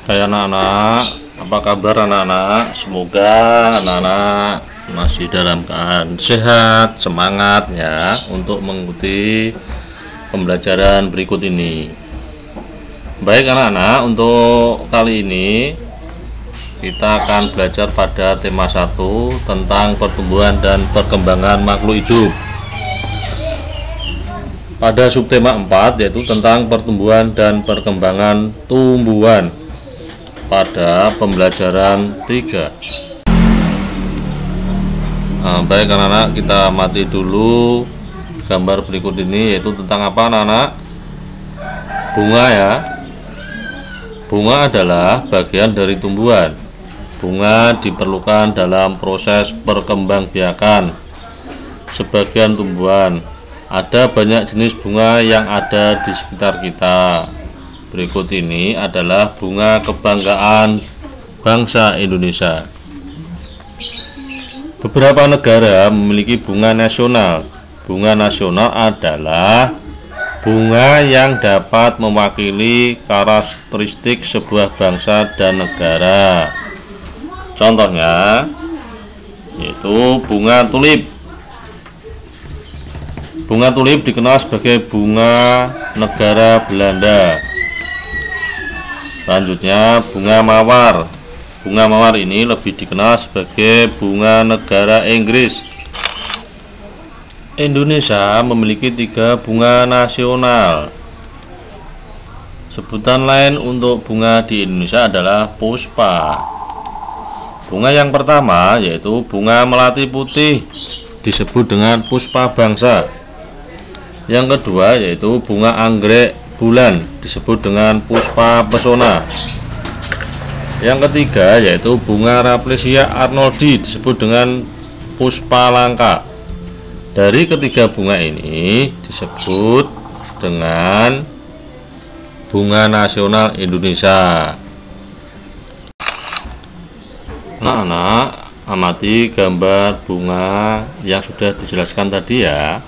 Hai anak-anak, apa kabar anak-anak? Semoga anak-anak masih dalam keadaan sehat, semangat ya untuk mengikuti pembelajaran berikut ini. Baik anak-anak, untuk kali ini kita akan belajar pada tema 1 tentang pertumbuhan dan perkembangan makhluk hidup. Pada subtema 4 yaitu tentang pertumbuhan dan perkembangan tumbuhan pada pembelajaran 3. Baik anak-anak, kita amati dulu gambar berikut ini, yaitu tentang apa anak-anak? Bunga ya. Bunga adalah bagian dari tumbuhan. Bunga diperlukan dalam proses perkembangbiakan sebagian tumbuhan. Ada banyak jenis bunga yang ada di sekitar kita. Berikut ini adalah bunga kebanggaan bangsa Indonesia. Beberapa negara memiliki bunga nasional. Bunga nasional adalah bunga yang dapat mewakili karakteristik sebuah bangsa dan negara. Contohnya yaitu bunga tulip. Bunga tulip dikenal sebagai bunga negara Belanda. Selanjutnya bunga mawar. Bunga mawar ini lebih dikenal sebagai bunga negara Inggris. Indonesia memiliki 3 bunga nasional. Sebutan lain untuk bunga di Indonesia adalah puspa. Bunga yang pertama yaitu bunga melati putih, disebut dengan puspa bangsa. Yang kedua yaitu bunga anggrek bulan, disebut dengan puspa pesona. Yang ketiga yaitu bunga Rafflesia arnoldi, disebut dengan puspa langka. Dari ketiga bunga ini disebut dengan bunga nasional Indonesia. Anak-anak, amati gambar bunga yang sudah dijelaskan tadi ya.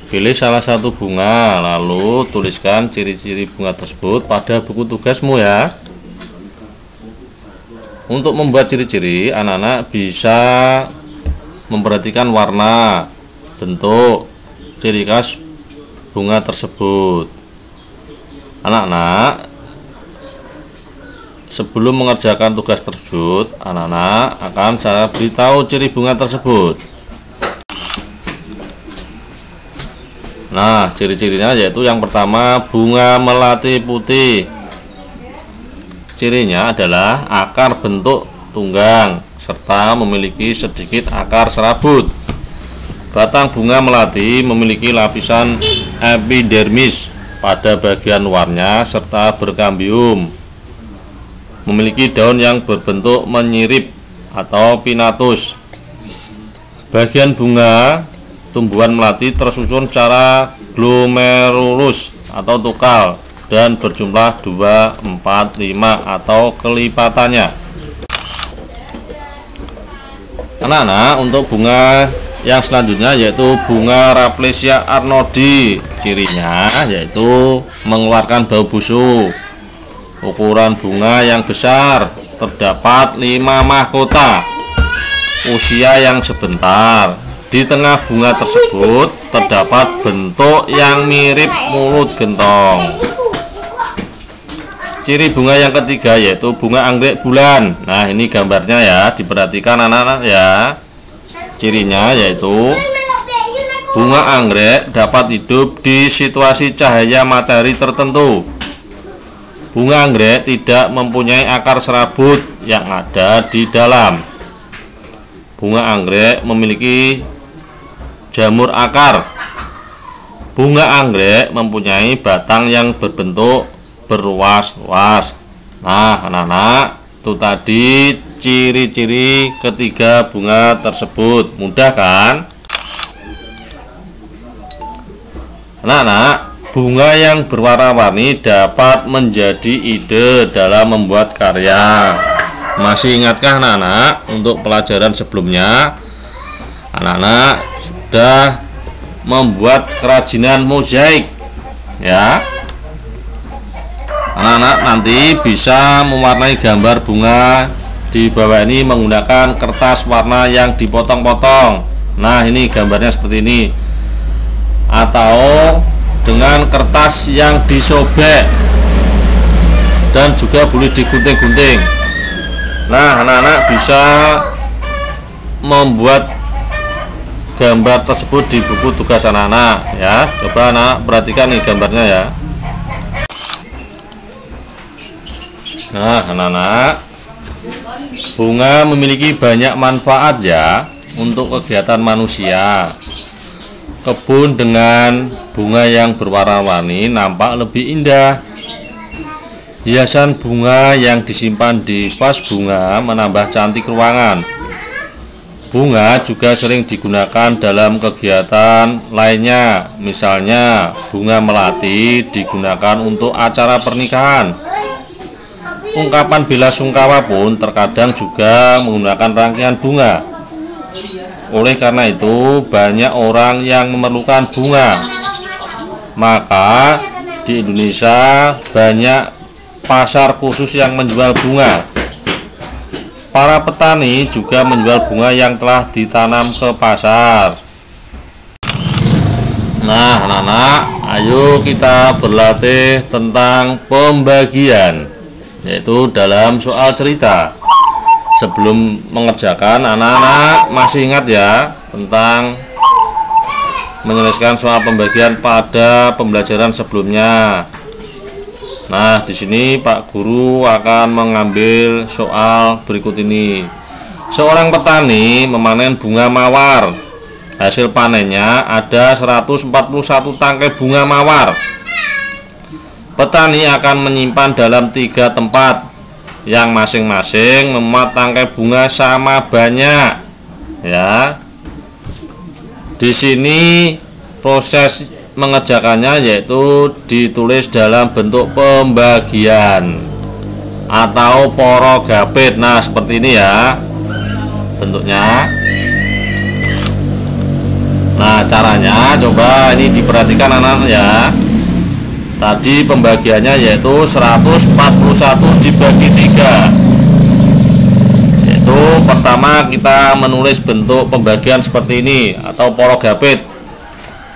Pilih salah satu bunga, lalu tuliskan ciri-ciri bunga tersebut pada buku tugasmu ya. Untuk membuat ciri-ciri, anak-anak bisa memperhatikan warna, bentuk, ciri khas bunga tersebut. Anak-anak, sebelum mengerjakan tugas tersebut, anak-anak akan saya beritahu ciri bunga tersebut. Nah, ciri-cirinya yaitu yang pertama bunga melati putih. Cirinya adalah akar bentuk tunggang serta memiliki sedikit akar serabut. Batang bunga melati memiliki lapisan epidermis pada bagian luarnya serta berkambium. Memiliki daun yang berbentuk menyirip atau pinnatus. Bagian bunga tumbuhan melati tersusun secara glomerulus atau tukal dan berjumlah 2, 4, 5 atau kelipatannya. Anak-anak, untuk bunga yang selanjutnya yaitu bunga Rafflesia arnoldi. Cirinya yaitu mengeluarkan bau busuk. Ukuran bunga yang besar, terdapat 5 mahkota. Usia yang sebentar. Di tengah bunga tersebut terdapat bentuk yang mirip mulut gentong. Ciri bunga yang ketiga yaitu bunga anggrek bulan. Nah, ini gambarnya ya, diperhatikan anak-anak ya. Cirinya yaitu bunga anggrek dapat hidup di situasi cahaya matahari tertentu. Bunga anggrek tidak mempunyai akar serabut yang ada di dalam. Bunga anggrek memiliki jamur akar. Bunga anggrek mempunyai batang yang berbentuk berluas-luas. Nah, anak-anak, itu tadi ciri-ciri ketiga bunga tersebut. Mudah kan? Anak-anak, bunga yang berwarna-warni dapat menjadi ide dalam membuat karya. Masih ingatkah anak-anak untuk pelajaran sebelumnya? Anak-anak sudah membuat kerajinan mozaik ya. Anak-anak nanti bisa mewarnai gambar bunga di bawah ini menggunakan kertas warna yang dipotong-potong. Nah, ini gambarnya seperti ini. Atau dengan kertas yang disobek dan juga boleh digunting-gunting. Nah, anak-anak bisa membuat gambar tersebut di buku tugas anak-anak ya. Coba anak perhatikan nih gambarnya ya. Nah, anak-anak, bunga memiliki banyak manfaat ya untuk kegiatan manusia. Kebun dengan bunga yang berwarna-warni nampak lebih indah. Hiasan bunga yang disimpan di vas bunga menambah cantik ruangan. Bunga juga sering digunakan dalam kegiatan lainnya. Misalnya, bunga melati digunakan untuk acara pernikahan. Ungkapan bela sungkawa pun terkadang juga menggunakan rangkaian bunga. Oleh karena itu, banyak orang yang memerlukan bunga. Maka di Indonesia banyak pasar khusus yang menjual bunga. Para petani juga menjual bunga yang telah ditanam ke pasar. Nah, anak-anak, ayo kita berlatih tentang pembagian, yaitu dalam soal cerita. Sebelum mengerjakan, anak-anak masih ingat ya tentang menyelesaikan soal pembagian pada pembelajaran sebelumnya. Nah, di sini Pak Guru akan mengambil soal berikut ini. Seorang petani memanen bunga mawar. Hasil panennya ada 141 tangkai bunga mawar. Petani akan menyimpan dalam 3 tempat yang masing-masing memuat tangkai bunga sama banyak. Ya. Di sini proses mengerjakannya yaitu ditulis dalam bentuk pembagian atau porogapit. Nah, seperti ini ya bentuknya. Nah, caranya coba ini diperhatikan anak-anak ya. Tadi pembagiannya yaitu 141 dibagi 3. Yaitu pertama kita menulis bentuk pembagian seperti ini atau porogapit.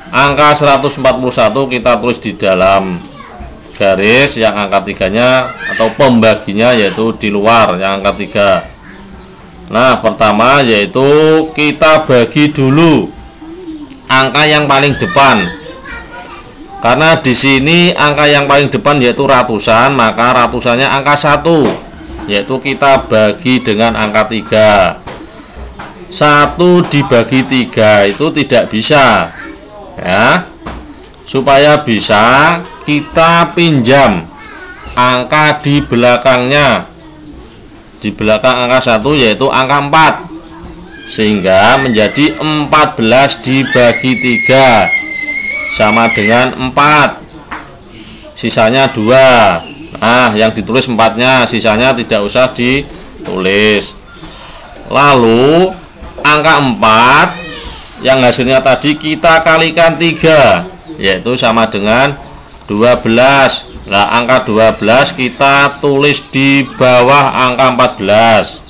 Angka 141 kita tulis di dalam garis yang angka 3-nya atau pembaginya yaitu di luar yang angka 3. Nah, pertama yaitu kita bagi dulu angka yang paling depan. Karena di sini angka yang paling depan yaitu ratusan, maka ratusannya angka 1, yaitu kita bagi dengan angka 3. 1 dibagi 3 itu tidak bisa ya. Supaya bisa, kita pinjam angka di belakangnya. Di belakang angka 1 yaitu angka 4, sehingga menjadi 14 dibagi 3 sama dengan 4, sisanya 2. Nah, yang ditulis 4-nya, sisanya tidak usah ditulis. Lalu angka 4 yang hasilnya tadi kita kalikan 3, yaitu sama dengan 12. Nah, angka 12 kita tulis di bawah angka 14.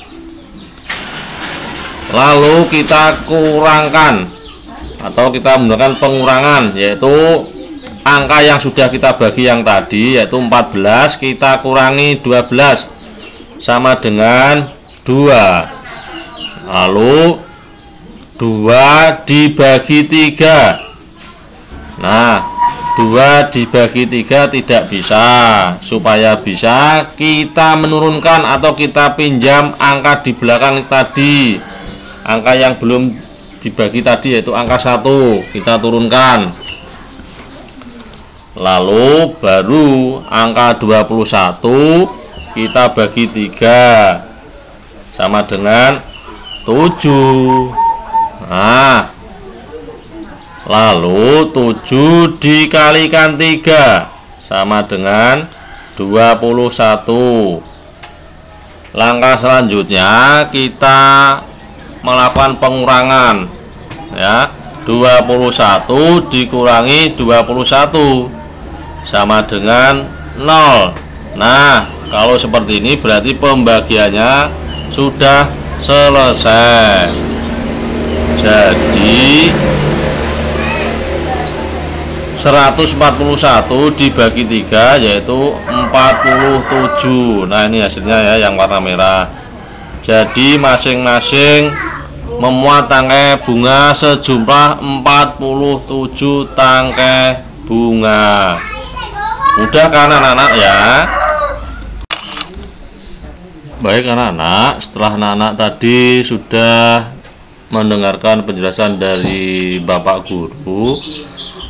Lalu kita kurangkan atau kita menggunakan pengurangan, yaitu angka yang sudah kita bagi yang tadi yaitu 14 kita kurangi 12 sama dengan 2. Lalu 2 dibagi 3. Nah, 2 dibagi 3 tidak bisa. Supaya bisa, kita menurunkan atau kita pinjam angka di belakang tadi. Angka yang belum dibagi tadi yaitu angka 1 kita turunkan. Lalu baru angka 21 kita bagi 3 sama dengan 7. Nah, lalu 7 dikalikan 3 sama dengan 21. Langkah selanjutnya kita melakukan pengurangan ya. 21 dikurangi 21 sama dengan 0. Nah, kalau seperti ini berarti pembagiannya sudah selesai. Jadi 141 dibagi 3 yaitu 47. Nah, ini hasilnya ya yang warna merah. Jadi masing-masing memuat tangkai bunga sejumlah 47 tangkai bunga. Mudah kan anak-anak ya? Baik anak-anak, setelah anak-anak tadi sudah mendengarkan penjelasan dari Bapak Guru,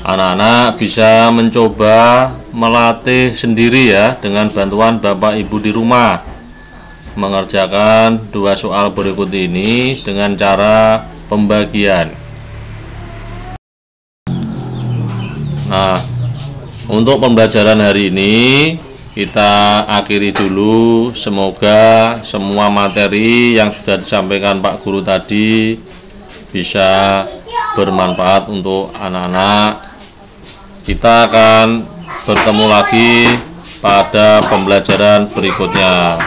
anak-anak bisa mencoba melatih sendiri ya dengan bantuan Bapak Ibu di rumah, mengerjakan 2 soal berikut ini dengan cara pembagian. Nah, untuk pembelajaran hari ini kita akhiri dulu. Semoga semua materi yang sudah disampaikan Pak Guru tadi bisa bermanfaat untuk anak-anak. Kita akan bertemu lagi pada pembelajaran berikutnya.